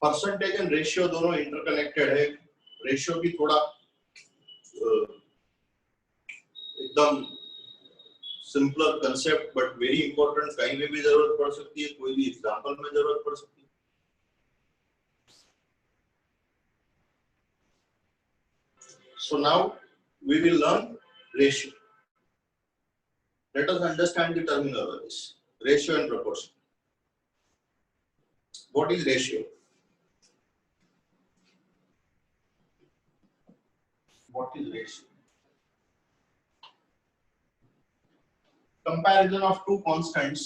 Percentage and ratio दोनों interconnected है। Ratio भी थोड़ा एकदम simpler concept but very important, कहीं में भी जरूरत पड़ सकती है, कोई भी एग्जांपल में जरूरत पड़ सकती है। So now we will learn ratio. Let us understand the terminologies. Ratio and proportion. What is ratio? What is ratio? Comparison of two constants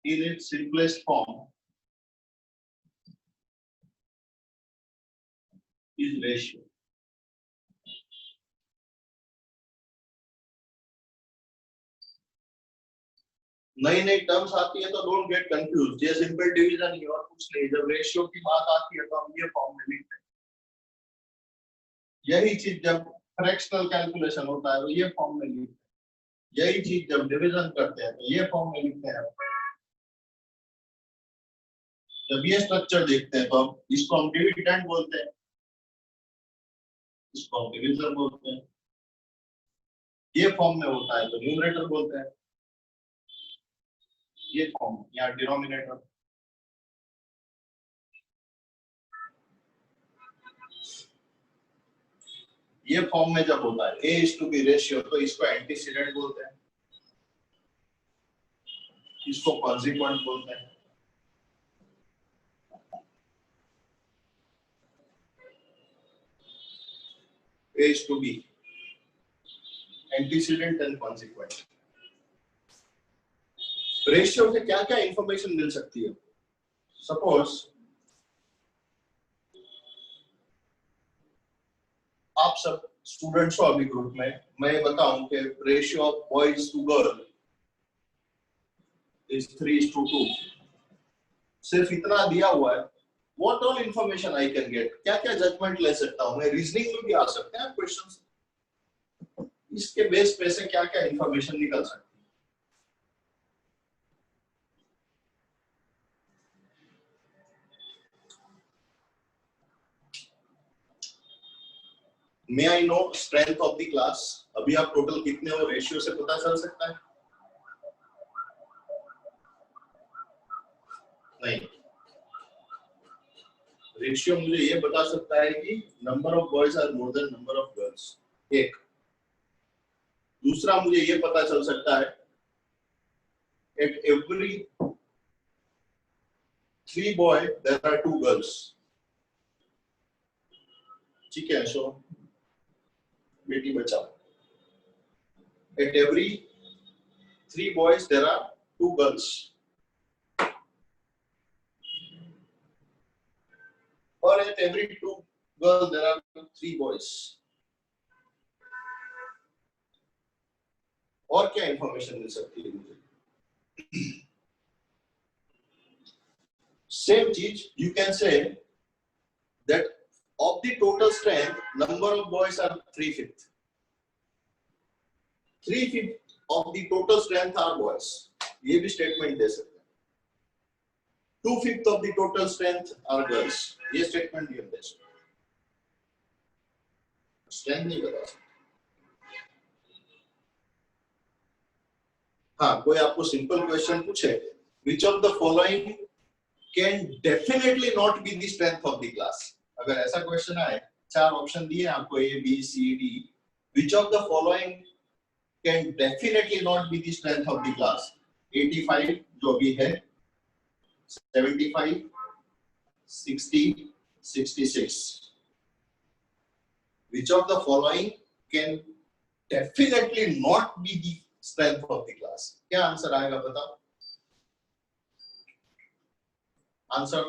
in its simplest form is ratio. नई नई terms आती है तो don't get confuse. ये simple division ही और कुछ नहीं। जब रेशियो की बात आती है तो हम ये फॉर्म में लिखते हैं। यही चीज जब फ्रैक्शनल कैलकुलेशन होता है तो ये फॉर्म में लिखते हैं। यही चीज जब डिवीजन करते हैं तो ये फॉर्म में लिखते हैं। जब ये स्ट्रक्चर देखते हैं तो इसको हम डिविडेंड बोलते हैं, इसको हम डिवीजन बोलते हैं। ये फॉर्म में होता है तो न्यूमरेटर बोलते हैं, ये फॉर्म या डिनोमिनेटर। ये फॉर्म में जब होता है A:B रेशियो तो इसको एंटीसीडेंट बोलते हैं, इसको कॉन्सिक्वेंट बोलते हैं। A:B antecedent and consequent. Ratio से क्या क्या इंफॉर्मेशन मिल सकती है? सपोज आप सब स्टूडेंट्स हो अभी ग्रुप में, मैं बताऊं कि ratio of boys to girl is 3:2। सिर्फ इतना दिया हुआ है। What all information I can get? क्या क्या जजमेंट ले सकता हूँ मैं? रीजनिंग में भी आ सकते हैं क्वेश्चंस। इसके बेस पे से क्या क्या इंफॉर्मेशन निकल सकती है? May I know strength of the class? अभी आप टोटल कितने हो रेशियो से पता चल सकता है? नहीं, रेशियो मुझे ये बता सकता है कि number of boys are more than number of girls. एक दूसरा मुझे ये पता चल सकता है at every 3 boy there are 2 girls। ठीक है, सो Beti Bachao. At every 3 boys there are 2 girls। और at every 2 girls there are 3 boys। और क्या इंफॉर्मेशन मिल सकती है मुझे? Same चीज, you can say that of the total strength, number of boys are 3/5। 3/5 of the total strength are boys। ये भी statement दे सकते हैं। 2/5 of the total strength are girls। ये स्टेटमेंट भी हम दे सकते हैं। स्ट्रेंथ नहीं बता सकते। हाँ, कोई आपको सिंपल क्वेश्चन पूछे, which of the following can definitely not be the strength of the class? अगर ऐसा क्वेश्चन आए, 4 ऑप्शन दिए आपको A, B, C, D, which of the following can definitely not be the strength of the class? 85 जो भी है, 75, 60, 66। Which of the following can definitely not be the strength of the class? क्या answer आएगा बताओ? Answer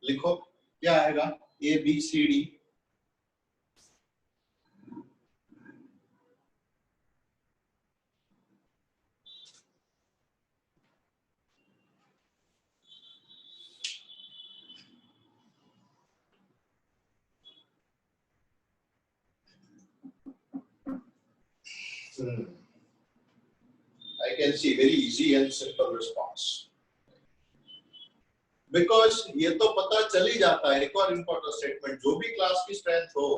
लिखो, क्या आएगा? A, B, C, D। can see very easy and simple response. Because ये तो पता चल ही जाता है, एक और important statement, जो भी क्लास की strength हो,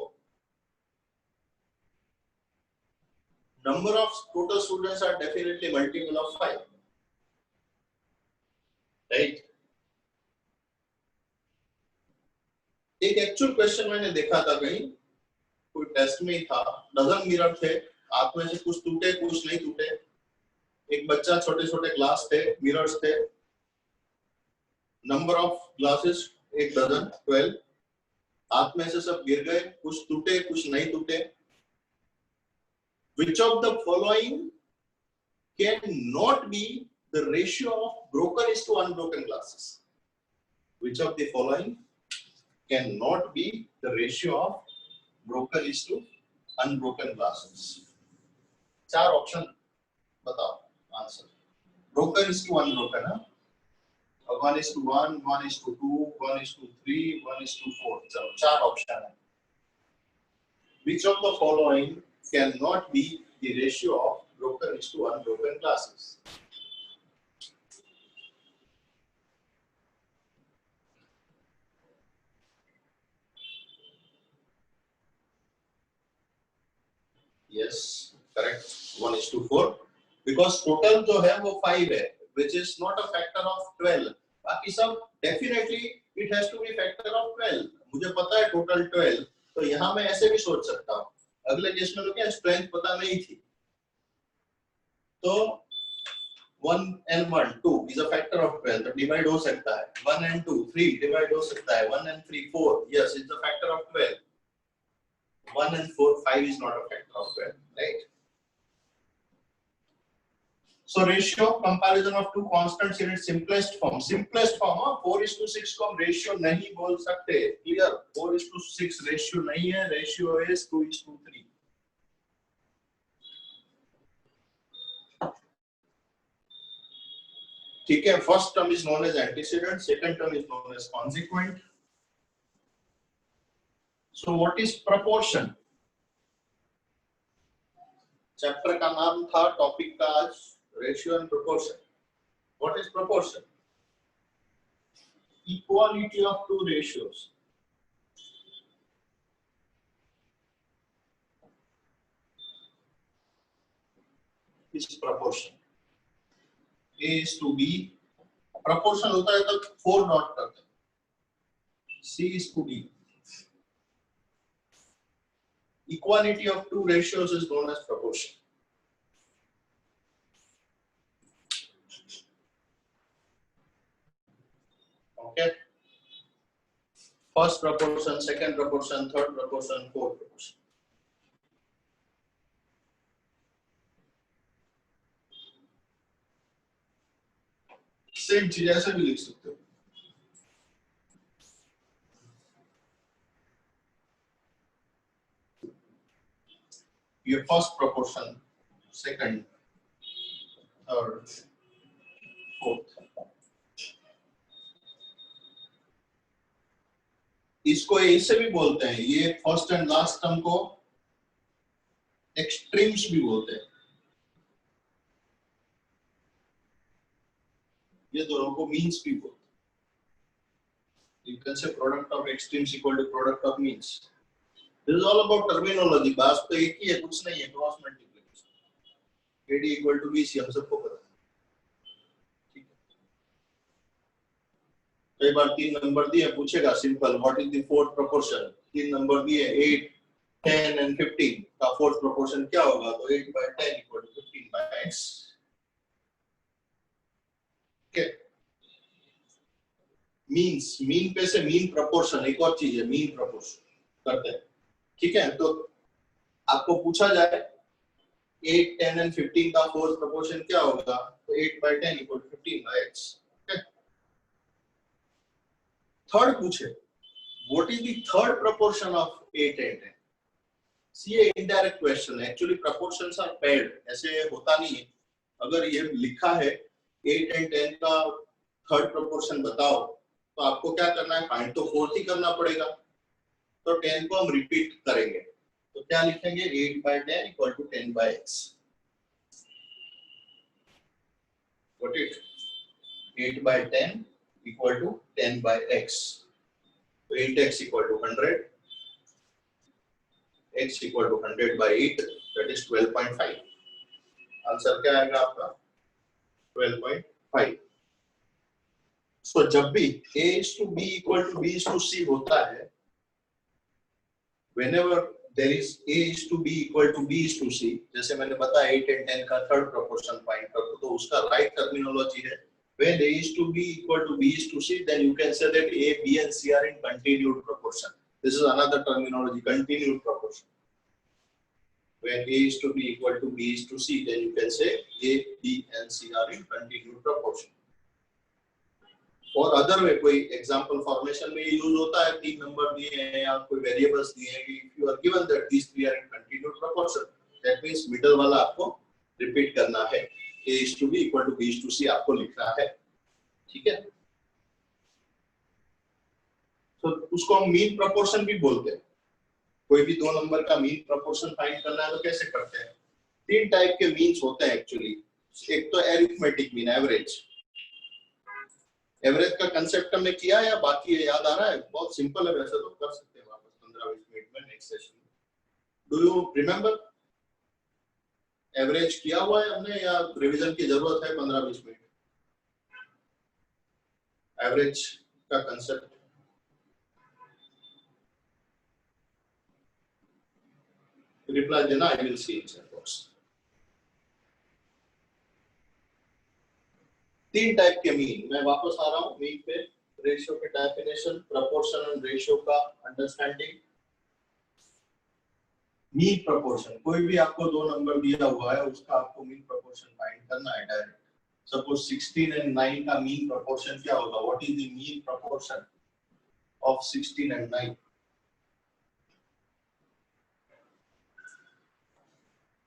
number of total students are definitely multiple of 5, right? एक एक्चुअल क्वेश्चन मैंने देखा था कहीं, कोई टेस्ट में ही था, डजन मिरर थे, हाथ में से कुछ टूटे कुछ नहीं टूटे, एक बच्चा, छोटे छोटे ग्लास थे, मिरर्स थे, नंबर ऑफ ग्लासेस 1 डजन 12, हाथ में से सब गिर गए, कुछ टूटे कुछ नहीं टूटे. Which of the following cannot be the ratio of broken is to unbroken glasses? Which of the following cannot be the ratio of broken is to unbroken glasses? 4 option बताओ answer. Broken is to unbroken, huh? 1:1, 1:2, 1:3, 1:4. चलो 4 option है. Which of the following cannot be the ratio of broken is to unbroken glasses? Yes, correct. 1:4. Because total जो है वो 5 है, which is not a factor of 12. बाकी सब definitely it has to be factor of 12. मुझे पता है total 12, तो यहाँ मैं ऐसे भी सोच सकता हूँ. अगले केस में तो क्या स्ट्रेंथ पता नहीं थी, तो 1 and 1 2 is a factor of 12, तो डिवाइड हो सकता है. 1 and 2 3 डिवाइड हो सकता है. 1 and 3 4, yes, it's a factor of 12. 1 and 4 5 is not a factor of 12, right? So ratio of comparison of two constants in its simplest form. Simplest form, 4:6 को हम ratio नहीं बोल सकते. Clear? 4:6 ratio नहीं है. Ratio is 2:3. ठीक है. First term is known as antecedent. Second term is known as consequent. So what is proportion? Chapter का नाम था, टॉपिक का आज ratio and proportion. What is proportion? Equality of two ratios. Is proportion. A is to B. Proportion होता है तो 4 dot करते हैं. C is to D. Equality of two ratios is known as proportion. Okay. First proportion, second proportion, third proportion, fourth proportion. Same चीज ऐसे भी लिख सकते हो. ये first proportion, second, third, fourth. इसको ऐसे भी बोलते हैं, ये फर्स्ट एंड लास्ट टर्म को एक्सट्रीम्स भी बोलते हैं. ये दोनों को मीन्स भी बोलते हैं. You can say product of extremes equal to product of means. This is all about terminology. बात तो एक ही है, कुछ नहीं है. Cross multiplication. AD equal to BC हम सबको पता है. कई बार 3 नंबर दिए, पूछेगा simple what is the fourth proportion. 3 number दिए 8, 10 and 15 का फोर्थ प्रोपोर्शन क्या होगा, तो 8/10 equal to 15/x. Okay. Means, mean पे से मीन प्रोपोर्शन एक और चीज है, मीन प्रोपोर्शन करते हैं. ठीक है, तो आपको पूछा जाए 8, 10 and 15 का फोर्थ प्रोपोर्शन क्या होगा, तो 8/10 इक्वल टू 15/x. थर्ड पूछे what is the third proportion of 8 and 10. See, a indirect question. Actually proportions are paired, ऐसे होता नहीं है. अगर ये लिखा है 8 and 10 का थर्ड प्रोपोर्शन बताओ, तो आपको क्या करना है, फाइंड तो फोर्थ ही करना पड़ेगा. तो 10 को हम रिपीट करेंगे, तो क्या लिखेंगे, 8/10 equal to 10/x. got it? 8 by 10 equal to 10 by x. So 8x equal to 100, x equal to 100 by 8, that is 12.5. Answer क्या आएगा आपका? 12.5. So जब भी a is to b equal to b is to c होता है, whenever there is a is to b equal to b is to c, जैसे मैंने बताया 8 and 10 का थर्ड प्रोपोर्शन फाइंड कर तो उसका राइट टर्मिनोलॉजी है when a is to b equal to b is to c, then you can say that a, b and c are in continued proportion. This is another terminology, continued proportion. When a is to b equal to b is to c, then you can say a, b and c are in continued proportion. और other way कोई example formation में use होता है, तीन number दिए हैं या कोई वेरिएबल्स दिए हैं कि if you are given that these three are in continuous proportion, that means middle वाला आपको रिपीट करना है, a is to b equal to b is to c आपको लिखना है, ठीक है? तो उसको हम मीन प्रोपोर्शन भी बोलते हैं. कोई भी दो नंबर का मीन प्रोपोर्शन फाइंड करना है तो कैसे करते हैं? तीन टाइप के मीन्स होते हैं एक्चुअली. एक तो एरिथमेटिक मीन, एवरेज. एवरेज का कंसेप्ट हमने किया या बाकी है, याद आ रहा है? बहुत सिंपल है, वैसे तो कर सकते हैं वापस 15-20 मिनट में नेक्स्ट सेशन में. Do you remember? एवरेज किया हुआ है हमने या रिवीजन की जरूरत है 15-20 मिनट? एवरेज का कंसेप्ट रिप्लाई देना, I will see in chat box. तीन टाइप के मीन, मैं वापस आ रहा हूं मीन पे. रेशियो के डेफिनेशन, प्रोपोर्शन एंड रेशियो का अंडरस्टैंडिंग. मीन प्रोपोर्शन, कोई भी आपको दो नंबर दिया हुआ है उसका आपको मीन प्रोपोर्शन फाइंड करना है डायरेक्ट. सपोज 16 एंड 9 का मीन प्रोपोर्शन क्या होगा? What is the mean proportion of 16 and 9?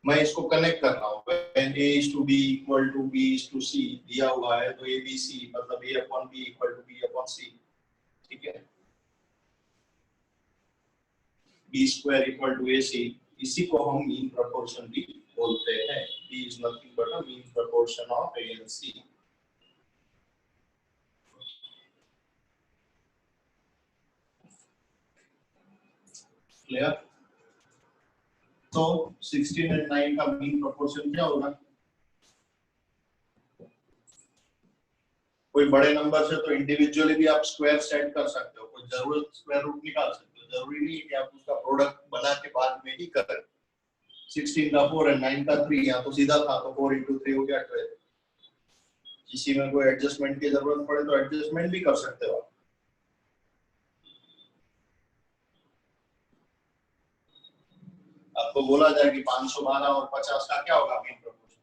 मैं इसको कनेक्ट कर रहा हूँ. when a is to b equal to b is to c दिया हुआ है तो a b c मतलब a upon b equal to b upon c, ठीक है? b square equal to ac, इसी को हम मीन प्रोपोर्शन भी बोलते हैं. b is nothing but a mean proportion of a and c. Clear? तो 16 एंड 9 का मीन प्रोपोर्शन क्या होगा? कोई बड़े नंबर से तो इंडिविजुअली भी आप स्क्वायर सेट कर सकते हो, कोई जरूरत स्क्वायर रूट निकाल सकते हो, जरूरी नहीं है कि आप उसका प्रोडक्ट बना के बाद में ही करें. 16 का 4 एंड 9 का 3, यहाँ तो सीधा था तो 4 into 3 हो गया 12. किसी में कोई एडजस्टमेंट की जरूरत पड़े तो एडजस्टमेंट भी कर सकते हो. आपको बोला जाए कि 512 और 50 का क्या होगा मीन प्रोपोर्शन,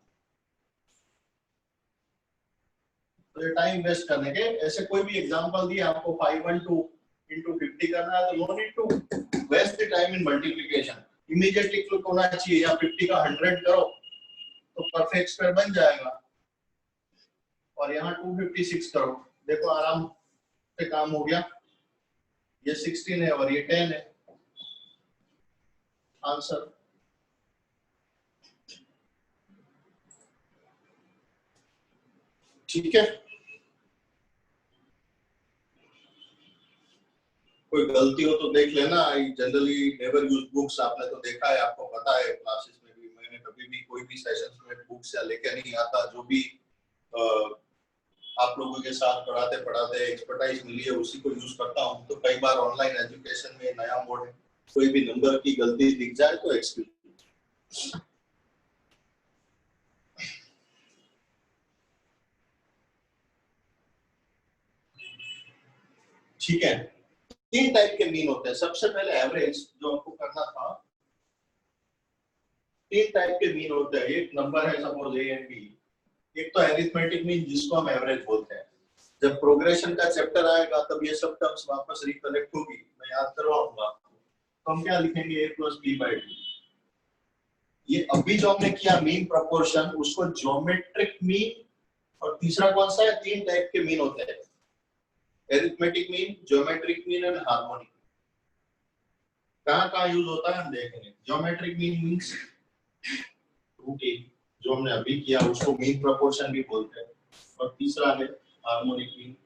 तो ये टाइम वेस्ट करने के. ऐसे कोई भी एग्जांपल दिए आपको 512 into 50 करना है तो no need to waste the time in multiplication, immediately click होना चाहिए. या 50 का 100 करो तो परफेक्ट स्क्वायर बन जाएगा. और यहाँ 256 करो, देखो आराम से काम हो गया. ये 16 है और ये 10 है. आंसर ठीक है. कोई गलती हो तो देख लेना. I generally never use books, आपने तो देखा है, आपको पता है क्लासेस में भी मैंने कभी भी कोई भी सेशंस में बुक्स या लेके नहीं आता. जो भी आप लोगों के साथ पढ़ाते पढ़ाते एक्सपर्टाइज मिली है उसी को यूज करता हूँ. तो कई बार ऑनलाइन एजुकेशन में नया मोड है, कोई भी नंबर की गलती दिख जाए तो एक्सक्यूज. ठीक है. तीन टाइप के मीन होते हैं. सबसे पहले एवरेज जो आपको करना था. तीन टाइप के मीन होते हैं. एक नंबर है सपोज ए एंड बी. एक तो एरिथमेटिक मीन जिसको हम एवरेज बोलते हैं. जब प्रोग्रेशन का चैप्टर आएगा तब ये सब टर्म्स वापस रिकलेक्ट होगी, मैं याद करवाऊंगा. तो हम क्या लिखेंगे? a plus b by 2. ये अभी जो हमने किया मीन प्रोपोर्शन, उसको ज्योमेट्रिक मीन, और तीसरा कौन सा है? तीन टाइप के मीन होते हैं, arithmetic mean, geometric mean and harmonic. कहाँ यूज होता है हम देखेंगे. ज्योमेट्रिक मीन मींस रूट ए, जो हमने अभी किया उसको मीन प्रोपोर्शन भी बोलते हैं. और तीसरा है हार्मोनिक मीन।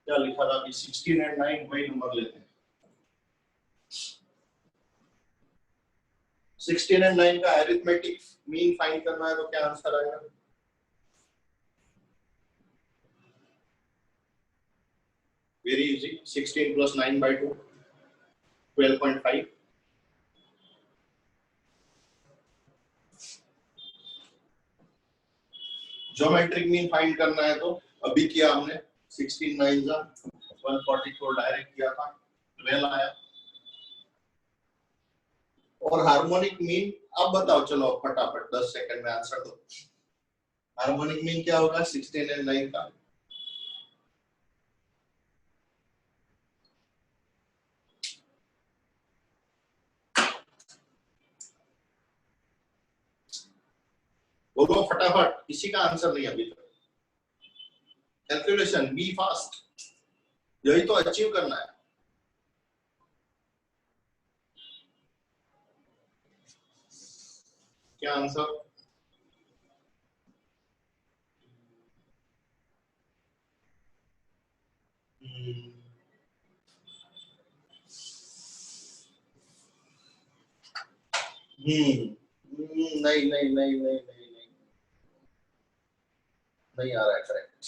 क्या लिखा था कि 16 एंड 9 वही नंबर लेते हैं। 16 एंड 9 का अरिथमेटिक मीन फाइंड करना है तो क्या आंसर आएगा? Very easy, 16 plus 9 by 2, 12.5। Geometric mean find करना है तो अभी किया हमने, 16 9 जा 144 डायरेक्ट किया था, 12 आया। और हार्मोनिक मीन अब बताओ, चलो फटाफट 10 सेकंड में आंसर दो। हार्मोनिक मीन क्या होगा 16 एंड 9 का? बोलो फटाफट, किसी का आंसर नहीं अभी तक। कैलकुलेशन, बी फास्ट, यही तो अचीव करना है। क्या आंसर? नहीं नहीं नहीं नहीं नहीं नहीं नहीं आ रहा है करेक्ट।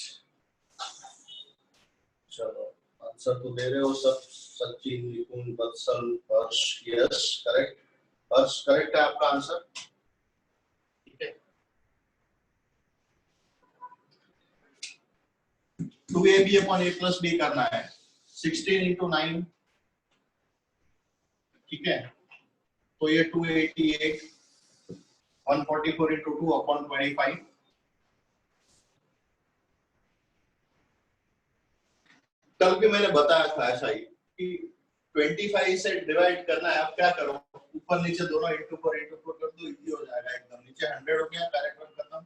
चलो आंसर तो दे रहे हो सब, सचिन, निपुण, वत्सल, हर्ष, यस करेक्ट। हर्ष करेक्ट है आपका आंसर, ठीक है। 2ab upon a plus b करना है, 16 into 9, ठीक है। तो ये 288, 144 into 2 upon 25। कल भी मैंने बताया था ऐसा ही कि 25 से डिवाइड करना है। आप क्या करो, ऊपर नीचे दोनों into 4 कर दो, इजी हो जाएगा एकदम। नीचे 100 हो गया, कार्यक्रम खत्म।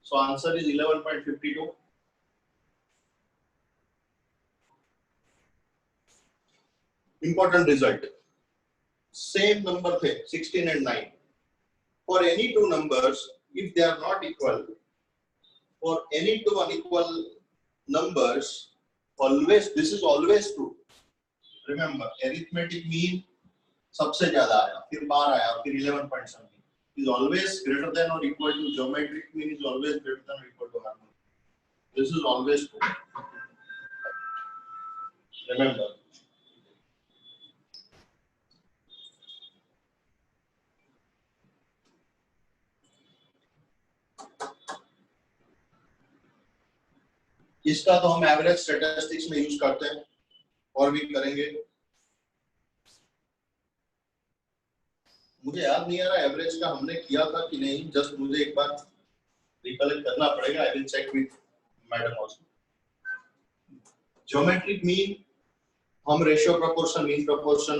So answer is 11.52। Important result, same number थे 16 and 9। For any two numbers, if they are not equal, for any two unequal numbers, always, this is always true। Remember, arithmetic mean सबसे ज्यादा आया, फिर 12 आया, फिर 11 point something is always greater than or equal to, geometric mean is always greater than or equal to harmonic। This is always true, remember। इसका तो हम average statistics में यूज करते हैं और भी करेंगे। मुझे याद नहीं आ रहा एवरेज का हमने किया था कि नहीं, जस्ट मुझे एक बार रिकलेक्ट करना पड़ेगा। I will check with madam also. Geometric mean हम ratio proportion, mean proportion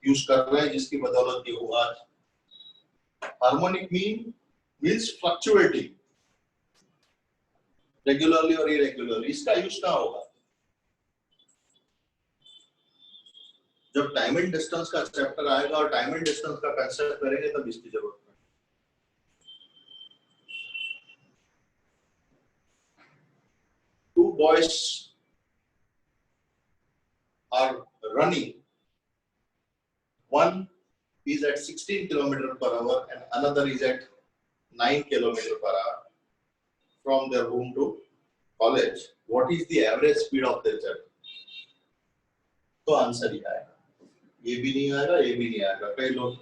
use कर रहे हैं, जिसकी बदौलत ये हुआ। Harmonic mean means fluctuating regularly और इरेगुलरली। इसका यूज कहाँ होगा? जब टाइम एंड डिस्टेंस का चैप्टर आएगा और टाइम एंड डिस्टेंस का कंसेप्ट करेंगे तब इसकी जरूरत है। Two boys are running. One is at 16 km/h and another is at 9 km/h from their home to college. What is the average speed of their journey? तो answer ही आएगा, ये भी नहीं आएगा, ये भी नहीं आएगा। कई लोग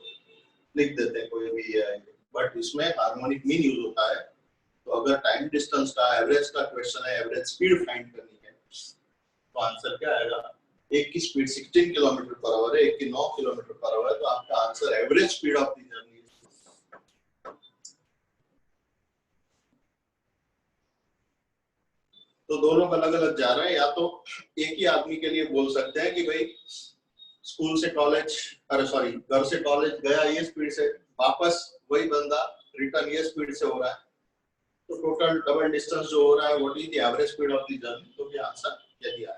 लिख देते हैं कोई भी ये आएगा, बट इसमें हार्मोनिक मीन यूज होता है। तो अगर टाइम डिस्टेंस का एवरेज का क्वेश्चन है, एवरेज स्पीड फाइंड करनी है, तो आंसर क्या आएगा? एक की स्पीड 16 km/h है, एक की 9 km/h है, तो आपका answer average speed of the journey. तो दो लोग अलग अलग जा रहे हैं, या तो एक ही आदमी के लिए बोल सकते हैं कि भाई स्कूल से कॉलेज, अरे सॉरी घर से कॉलेज गया ये स्पीड से, वापस वही बंदा रिटर्न ये स्पीड से हो रहा है, तो टोटल डबल डिस्टेंस जो हो रहा है, what is the average speed of the journey? तो ये आंसर यही आएगा।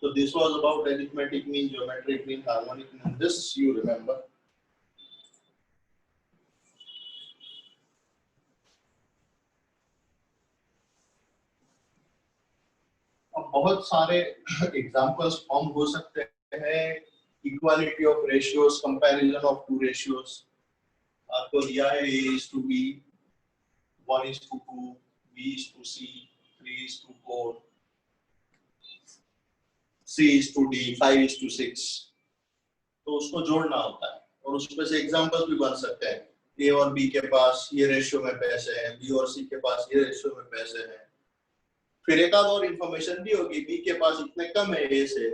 So this was about arithmetic mean, geometric mean, harmonic mean. This you remember. अब बहुत सारे एग्जांपल्स फॉर्म हो सकते हैं. Equality of ratios, comparison of two ratios. आपको दिया है A is to B, 1 is to 2, B is to C, 3 is to 4, C is to D, 5 is to 6. तो उसको जोड़ना होता है और उसमें से एग्जांपल्स भी बन सकते हैं. A और B के पास ये रेशियो में पैसे हैं, B और C के पास ये रेशियो में पैसे हैं. फिर एक और इंफॉर्मेशन भी होगी, B के पास इतने कम है A से,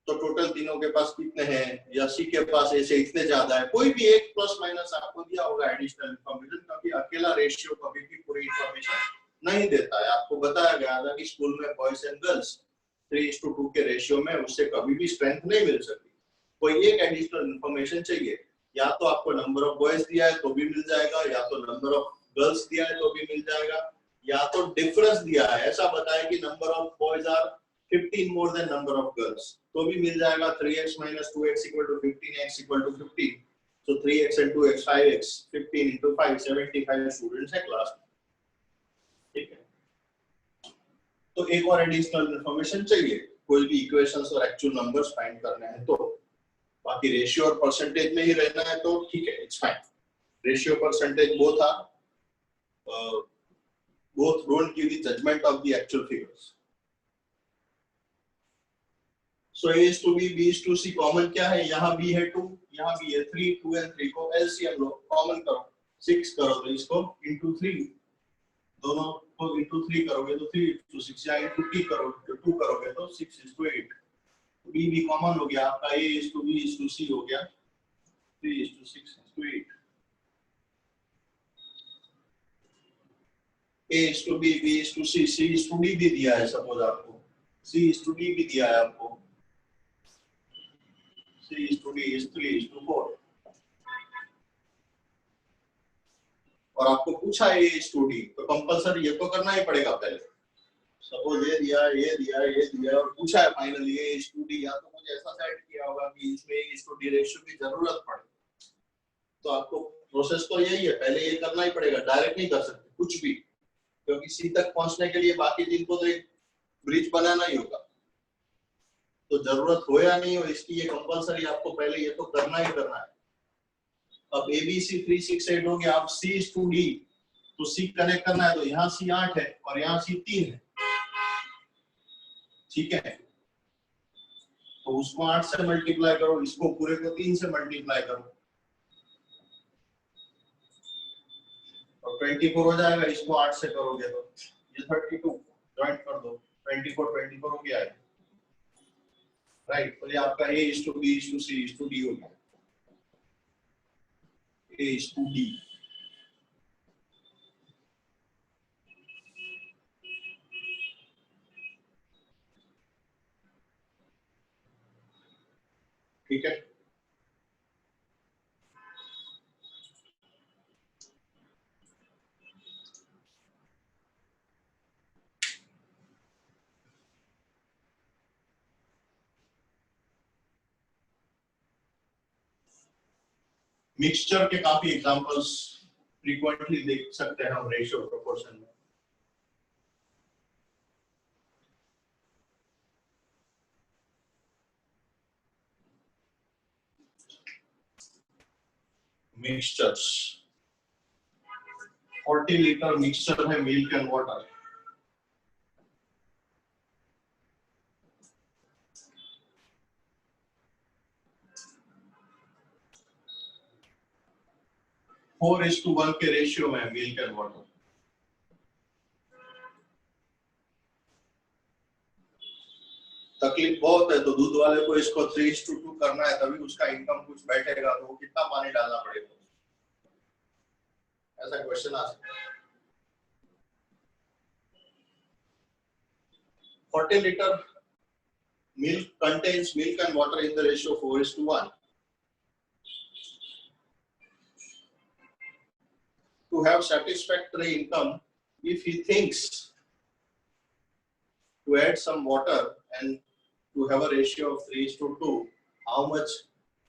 तो टोटल तीनों के पास कितने हैं, या C के पास A से इतने ज्यादा है. कोई भी एक प्लस माइनस आपको दिया होगा एडिशनल इंफॉर्मेशन, क्योंकि अकेला रेशियो कभी भी पूरी इंफॉर्मेशन नहीं देता है. आपको बताया गया था कि स्कूल में बॉयज एंड गर्ल्स 3:2 के रेशियो में उससे कभी भी स्ट्रेंथ नहीं मिल सकती. कोई एक एडिशनल इंफॉर्मेशन चाहिए, या तो आपको नंबर ऑफ बॉयज दिया है तो भी मिल जाएगा, या तो नंबर ऑफ गर्ल्स दिया है तो भी मिल जाएगा, या तो डिफरेंस दिया है, ऐसा बताया कि number of boys are 15 more than number of girls, तो भी मिल जाएगा. 3x - 2x = 15, x = 15. So 3x and 2x 5x, 15 into 5 75 students है क्लास में. ठीक है, तो एक और एडिशनल इंफॉर्मेशन चाहिए, कोई भी इक्वेशंस और एक्चुअल नंबर्स फाइंड करने हैं. तो बाकी रेशियो और परसेंटेज में ही रहना है तो ठीक है, it's fine. Ratio percentage both are both don't give the judgment of the actual figures. So A is to B, B is to C. Common क्या है, यहाँ B है 2, यहाँ B है 3, 2 and 3 को LCM लो, कॉमन करो, 6 करो तो इसको into 3, दोनों को into 3 करोगे तो 3 into 6, या into T करोगे तो 2 करोगे तो 6 is to 8. B भी कॉमन हो गया आपका, A is to B is to C हो गया, 3 is to 6 is to 8. A is to B, B is to C, C is to D भी दिया है सपोज आपको, C is to D भी दिया है आपको, C is to D is 3 is to 4. और आपको पूछा A is to D, तो कंपल्सरी ये तो करना ही पड़ेगा पहले. सपोज ये दिया, ये दिया, ये दिया और पूछा है finally A is to D, या तो मुझे ऐसा सेट किया होगा कि इसमें A is to D ratio की जरूरत पड़े, तो आपको प्रोसेस तो यही है, पहले ये करना ही पड़ेगा. डायरेक्ट नहीं कर सकते कुछ भी, क्योंकि सी तक पहुंचने के लिए बाकी दिन को तो एक ब्रिज बनाना ही होगा. तो जरूरत हो या नहीं हो इसकी, ये कंपलसरी आपको पहले ये तो करना ही करना है. अब ABC 3 6 8 हो गया, अब C is to D, तो C कनेक्ट करना है, तो यहाँ C 8 है और यहाँ C 3 है. ठीक है, तो उसको 8 से मल्टीप्लाई करो, इसको पूरे को 3 से मल्टीप्लाई करो, और 24 हो जाएगा. इसको 8 से करोगे तो ये 32 ज्वाइन कर दो, 24 हो गया है. राइट, तो ये आपका A is to B is to C is to D हो गया. A is to D. ठीक है, मिक्सचर के काफी एग्जांपल्स फ्रीक्वेंटली देख सकते हैं हम रेशियो प्रोपोर्शन में. मिक्सचर्स, 40 लीटर मिक्सचर है milk and water. Four is to 1 के रेशियो में मिल्क एंड वाटर. तकलीफ बहुत है, तो दूध वाले को इसको 3:2 करना है, तभी उसका इनकम कुछ बैठेगा. तो कितना पानी डालना पड़ेगा, ऐसा क्वेश्चन आ सकता है. 40 liter milk contains milk and water in the ratio 4:1. To have satisfactory income, if he thinks to add some water and to have a ratio of 3:2, how much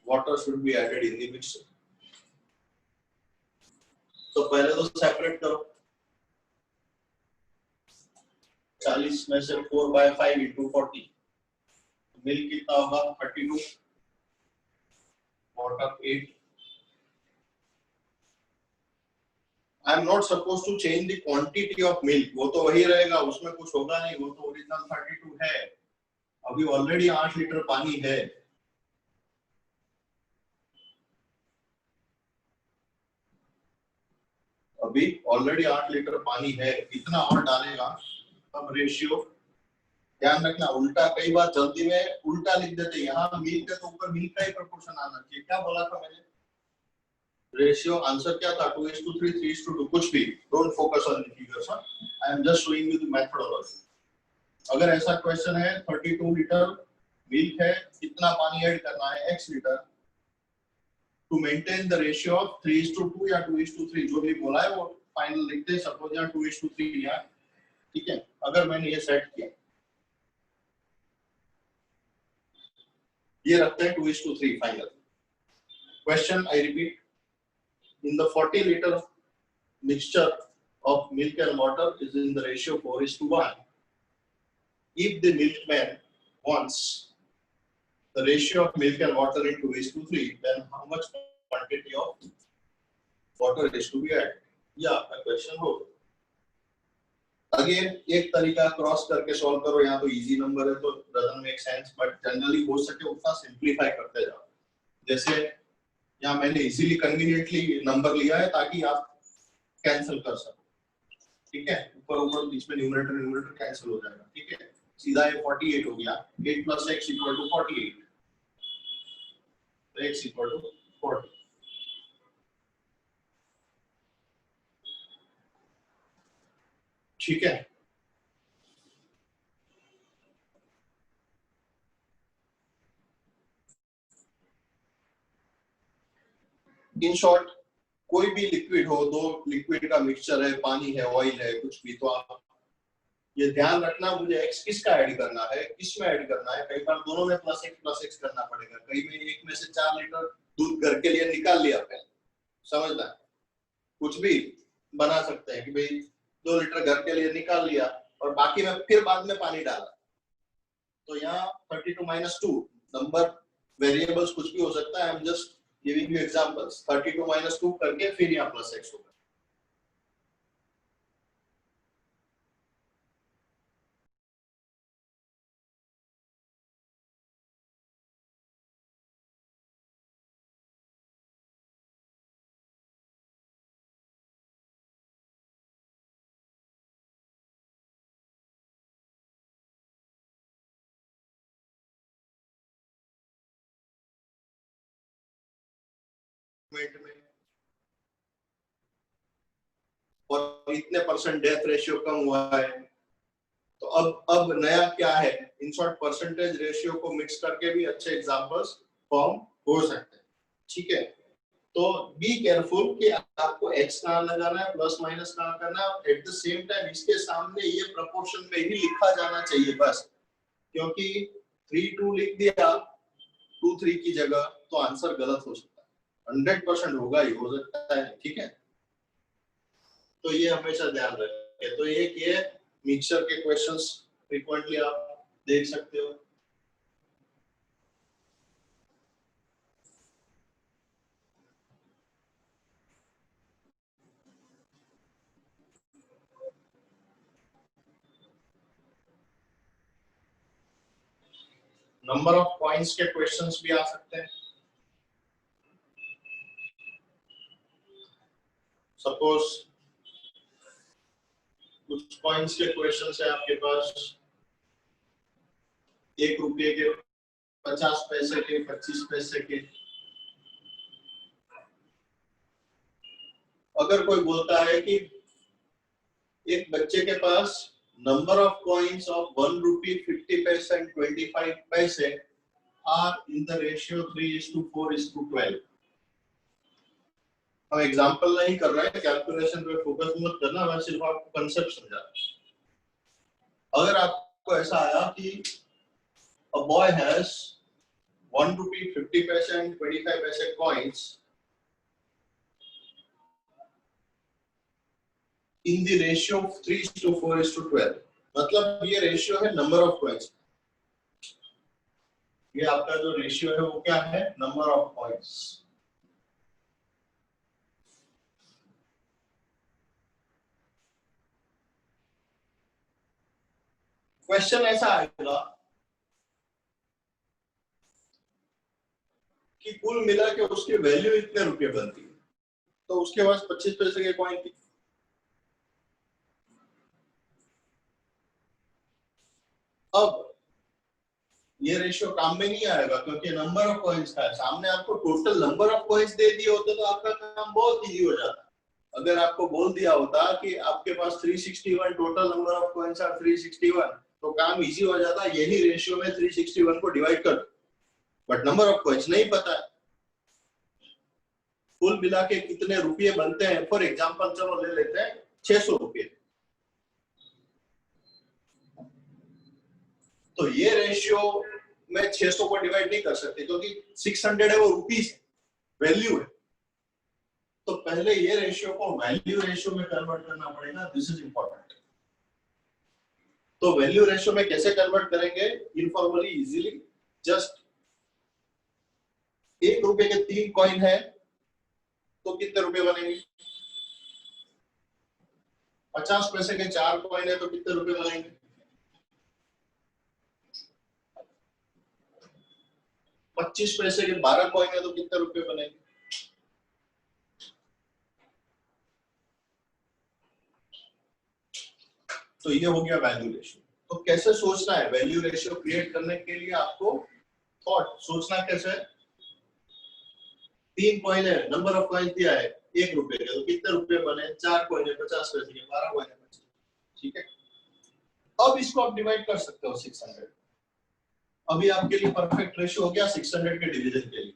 water should be added in the mixture? तो पहले तो separate करो, 40 में से 4/5 into 40, milk कितना होगा 32, water 8. I am not supposed to change the quantity of milk, वो तो वही रहेगा, उसमें कुछ होगा नहीं, वो तो ओरिजिनल 32 है. अभी ऑलरेडी 8 लीटर पानी है, अभी ऑलरेडी 8 लीटर पानी है, कितना और डालेगा अब रेशियो ध्यान रखना. उल्टा कई बार जल्दी में उल्टा लिख देते, यहाँ मिल्क है तो ऊपर मिल्क का ही प्रोपोर्शन आना चाहिए. क्या बोला था मैंने? रेशियो आंसर क्या था? 2:3, 3:2, कुछ भी. Don't focus on the figures, I am just showing you the methodology. अगर ऐसा क्वेश्चन है 32 लीटर मिल्क है, कितना पानी ऐड करना है x litre to maintain the ratio of 3:2 या 2:3, जो भी बोला है वो फाइनल लिखते हैं. सपोज यहाँ 2:3 लिया, ठीक है. अगर मैंने ये सेट किया, ये रखते हैं 2:3 final. Question I repeat, in the 40 liter mixture of milk and water is in the ratio 4:1. If the milkman wants the ratio of milk and water in 2:3, then how much quantity of water is to be added? Yeah, a question हो. Again, एक तरीका cross करके solve करो, यहाँ तो easy number है तो doesn't make sense, but generally हो सके उतना सिंप्लीफाई करते जाओ. जैसे यहाँ मैंने इजीली कन्वीनियंटली नंबर लिया है ताकि आप कैंसिल कर सको, ठीक है. ऊपर ऊपर बीच में न्यूमरेटर कैंसिल हो जाएगा, ठीक है. सीधा ये 48 हो गया. 8 + x = 48, तो x = 40. ठीक है. इन शॉर्ट, कोई भी लिक्विड हो, दो लिक्विड का मिक्सचर है, पानी है, ऑयल है, कुछ भी, तो आप ये ध्यान रखना मुझे x किसका ऐड करना है, किसमें ऐड करना है. कई बार दोनों में +x करना पड़ेगा. कई में एक में से 4 लीटर दूध घर के लिए निकाल लिया पहले, समझना. कुछ भी बना सकते हैं कि भाई 2 लीटर घर के लिए निकाल लिया और बाकी में फिर बाद में पानी डाला. तो यहाँ 32 - 2 नंबर वेरिएबल्स कुछ भी हो सकता है. I am just giving you examples. 32 - 2 करके फिर यहाँ +x होगा. में और इतने % डेथ रेशियो कम हुआ है. तो अब नया क्या है? इन शॉर्ट परसेंटेज रेशियो को मिक्स करके भी अच्छे एग्जांपल्स फॉर्म हो सकते हैं, ठीक है. तो बी केयरफुल कि आपको x कहां लगाना है, प्लस माइनस कहां करना है. एट द सेम टाइम इसके सामने ये प्रोपोर्शन में ही लिखा जाना चाहिए बस, क्योंकि 3:2 लिख दिया 2:3 की जगह तो आंसर गलत हो सकता है. 100% होगा ही, हो सकता है, ठीक है. तो ये हमेशा ध्यान रखें. तो ये मिक्सचर के क्वेश्चंस फ्रीक्वेंटली आप देख सकते हो. नंबर ऑफ पॉइंट्स के क्वेश्चंस भी आ सकते हैं. सपोज कुछ पॉइंट्स के क्वेश्चंस है आपके पास, 1 रुपये के, 50 पैसे के, 25 पैसे के. अगर कोई बोलता है कि एक बच्चे के पास नंबर ऑफ कॉइन्स ऑफ 1 रुपी, 50 पैसे एंड 25 पैसे आर इन द रेशियो 3:4:12. हम एग्जांपल नहीं कर रहे हैं, कैलकुलेशन पे फोकस मत करना, मैं सिर्फ आपको कांसेप्ट समझा. अगर आपको ऐसा आया कि A boy has 1 rupee, 50 paise and 25 paise coins in the ratio of 3:4:12. मतलब ये रेशियो है नंबर ऑफ कॉइन्स। ये आपका जो रेशियो है वो क्या है? Number of coins. क्वेश्चन ऐसा आएगा कि कुल मिला के उसकी वैल्यू इतने रुपए बनती है, तो उसके पास 25 पैसे के कॉइन थी। अब ये रेशियो काम में नहीं आएगा क्योंकि नंबर ऑफ कॉइन्स का है। सामने आपको टोटल नंबर ऑफ कॉइन्स दे दिए होते तो आपका काम बहुत इजी हो जाता। अगर आपको बोल दिया होता कि आपके पास 361 total number of coins are 361 तो काम इजी हो जाता, यही रेशियो में 361 को डिवाइड कर दो। बट नंबर ऑफ कॉइन्स नहीं पता है, कुल मिला के कितने रुपये बनते हैं। फॉर एग्जांपल चलो ले लेते हैं 600 रुपये। तो ये रेशियो में 600 को डिवाइड नहीं कर सकते क्योंकि 600 है वो रुपीस वैल्यू है। तो पहले ये रेशियो को वैल्यू रेशियो में कन्वर्ट करना पड़ेगा। This is important. तो वैल्यू रेशियो में कैसे कन्वर्ट करेंगे? Informally, easily. जस्ट 1 रुपए के 3 कॉइन है तो कितने रुपए बनेंगे? 50 पैसे के 4 कॉइन है तो कितने रुपए बनेंगे? 25 पैसे के 12 कॉइन है तो कितने रुपए बनेंगे? तो ये हो गया वैल्यू रेशियो। तो कैसे सोचना है वैल्यू रेशियो क्रिएट करने के लिए? आपको थॉट सोचना कैसे है? 3 कॉइन है, नंबर ऑफ कॉइन दिया है 1 रुपए के, तो कितने रुपए बने? 4 कॉइन है 50 पैसे के, 12 कॉइन है 25। ठीक है, अब इसको आप डिवाइड कर सकते हो 600। अभी आपके लिए परफेक्ट रेशियो हो गया 600 के डिवीजन के लिए।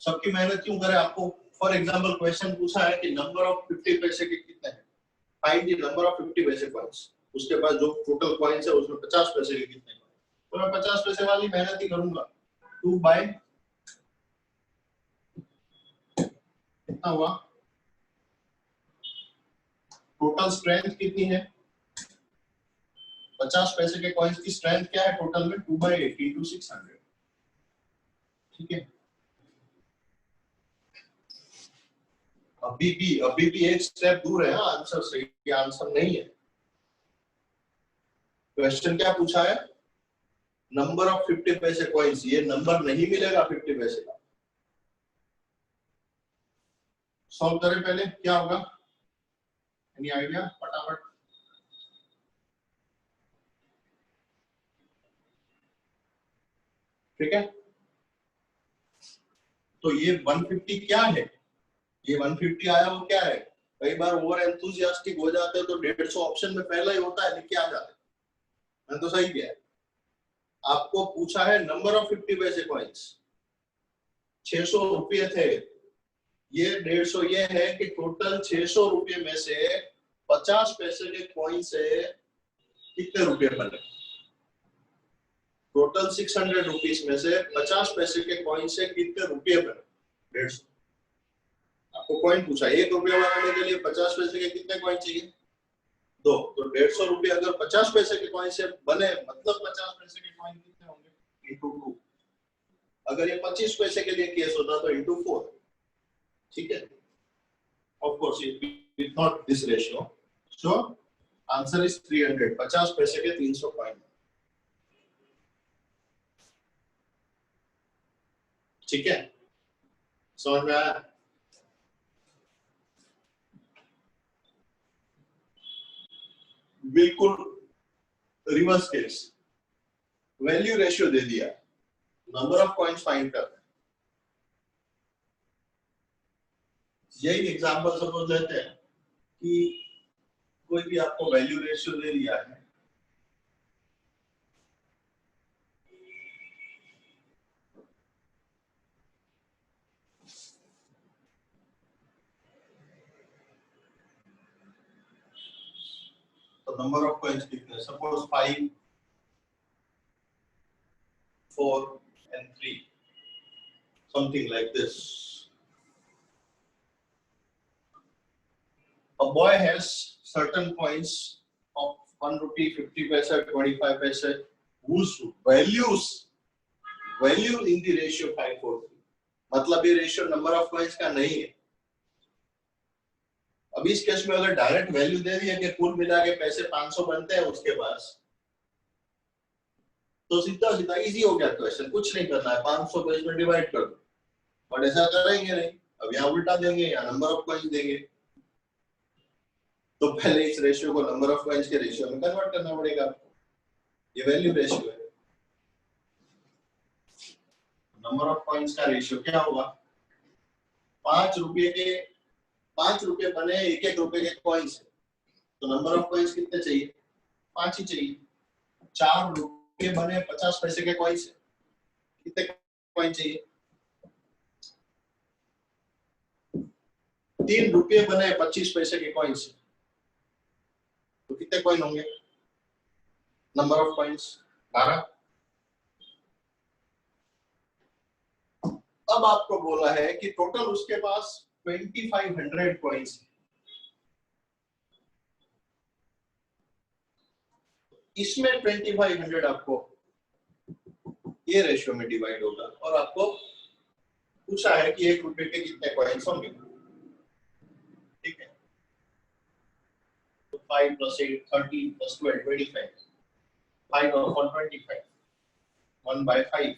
सबकी मेहनत क्यों करें? आपको फॉर एग्जांपल क्वेश्चन पूछा है कि नंबर ऑफ 50 पैसे के कितने हैं, फाइंड द नंबर ऑफ 50 पैसे कॉइन्स। उसके बाद जो टोटल कॉइन्स है उसमें 50 पैसे के कितने हैं, तो मैं 50 पैसे वाली मेहनत ही करूंगा। 2 बाय कितना हुआ? टोटल स्ट्रेंथ कितनी है? 50 पैसे के कॉइन्स की स्ट्रेंथ क्या है टोटल में? 2/8 into 600। ठीक है, अभी भी एक स्टेप दूर है आंसर से। ये आंसर नहीं है। क्वेश्चन क्या पूछा है? नंबर ऑफ 50 पैसे कॉइन्स। ये नंबर नहीं मिलेगा 50 पैसे का। सॉल्व करें पहले, क्या होगा? Any idea? फटाफट। ठीक है, तो ये 150 क्या है? ये 150 आया वो क्या है? कई बार ओवर एंथुसियास्टिक हो जाते हैं तो 150 ऑप्शन में पहला ही होता है, लिख के आ जाते हैं। मैंने तो सही किया है। आपको पूछा है नंबर ऑफ 50 पैसे कॉइन्स, 600 रुपये थे। ये 150 ये है कि टोटल 600 रुपये में से 50 पैसे के कॉइन से कितने रुपए बने? टोटल 600 रुपीस में से 50 पैसे के कॉइन से कितने रुपए बने? 150। आपको कॉइन पूछा, 1 रुपया बनाने के लिए 50 पैसे के कितने कॉइन चाहिए? 2। तो 150 रुपये अगर 50 पैसे के कॉइन से बने, मतलब 50 पैसे के कॉइन कितने होंगे? इंटू 2। अगर ये 25 पैसे के लिए केस होता तो इंटू 4। ठीक है, of course it not this ratio. So answer is 300। 50 पैसे के 300 कॉइन। ठीक है, समझ में आया? बिल्कुल रिवर्स केस। वैल्यू रेशियो दे दिया, नंबर ऑफ कॉइन्स फाइंड कर। यही एग्जांपल सपोज लेते हैं कि कोई भी आपको वैल्यू रेशियो दे दिया है, तो नंबर ऑफ कॉइन्स कितने? Suppose 5 4 and 3, something like this. A boy has certain coins of 1 rupee, 50 paise, 25 paise, whose value in the ratio 5:3. मतलब ये रेशियो नंबर ऑफ कॉइन्स का नहीं है। अभी इस केस में अगर डायरेक्ट वैल्यू दे दिया कि कुल मिला के पैसे 500 बनते हैं उसके पास, तो सीधा सीधा इजी हो गया क्वेश्चन, कुछ नहीं करना है, 500 को इसमें डिवाइड कर दो। बट ऐसा करेंगे नहीं, अब यहाँ उल्टा देंगे, यहाँ नंबर ऑफ कॉइन्स देंगे, तो पहले इस रेशियो को नंबर ऑफ कॉइन्स के रेशियो में कन्वर्ट करना पड़ेगा आपको। ये वैल्यू रेशियो है। नंबर ऑफ कॉइन्स का रेशियो क्या होगा? 5 रुपए बने 1-1 रुपए के कॉइन्स, तो नंबर ऑफ कॉइन्स कितने चाहिए? 5 ही चाहिए। 4 रुपए बने 50 पैसे के कॉइन्स, कितने कॉइन चाहिए? 3 रुपए बने 25 पैसे के कॉइन्स, तो कितने कॉइन होंगे? Number of coins 12। अब आपको बोला है कि टोटल उसके पास 2500 कॉइन्स, इसमें 2500 आपको ये रेशियो में डिवाइड होगा, और आपको पूछा है कि 1 रुपए के कितने कॉइन्स होंगे। ठीक है, तो 5 + 8 13 + 12 25, 5 और 4 25, 1/5।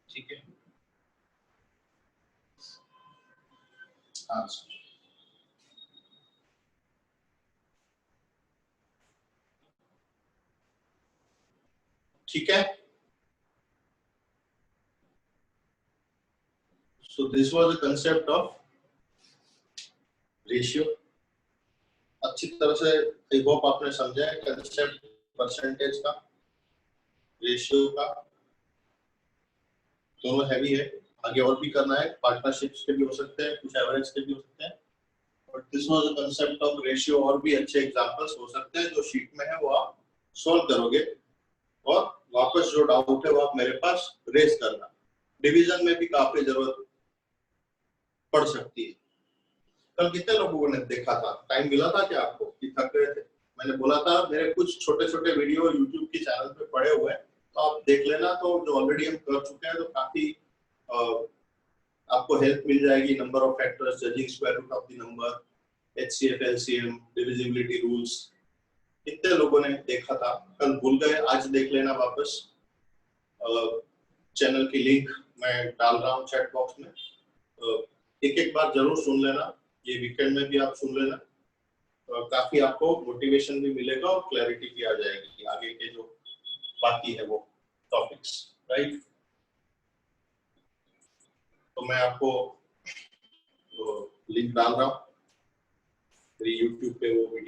ठीक है, आंसर ठीक है। So this was the concept of ratio. अच्छी तरह से आई होप आपने समझा है कंसेप्ट परसेंटेज का, रेशियो का, दोनों हैवी है। आगे और भी करना है, पार्टनरशिप्स के भी हो सकते हैं, कुछ एवरेज के भी हो सकते हैं, but this was the concept of ratio. और भी अच्छे एग्जांपल्स हो सकते हैं जो शीट में है, वो आप सॉल्व करोगे और वापस जो डाउट है वो आप मेरे पास रेज करना। डिवीजन में भी काफी जरूरत पड़ सकती है। कल कितने लोगों ने देखा था? टाइम मिला था क्या आपको कि थक गए थे? मैंने बोला था मेरे कुछ छोटे छोटे वीडियो यूट्यूब के चैनल पे पड़े हुए हैं, तो आप देख लेना। तो जो ऑलरेडी हम कर चुके हैं, तो काफी आपको हेल्प मिल जाएगी। Number of factors, judging square root of the number, HCF, LCM, divisibility rules. कितने लोगों ने देखा था? कल भूल गए, आज देख लेना वापस। चैनल की लिंक मैं डाल रहा हूँ चैट बॉक्स में, एक बार जरूर सुन लेना। ये वीकेंड में भी आप सुन लेना, तो काफी आपको मोटिवेशन भी मिलेगा और क्लैरिटी भी आ जाएगी आगे के जो बाकी है वो टॉपिक्स, राइट। तो मैं आपको लिंक डाल रहा हूँ, मेरी यूट्यूब पे वो वीडियो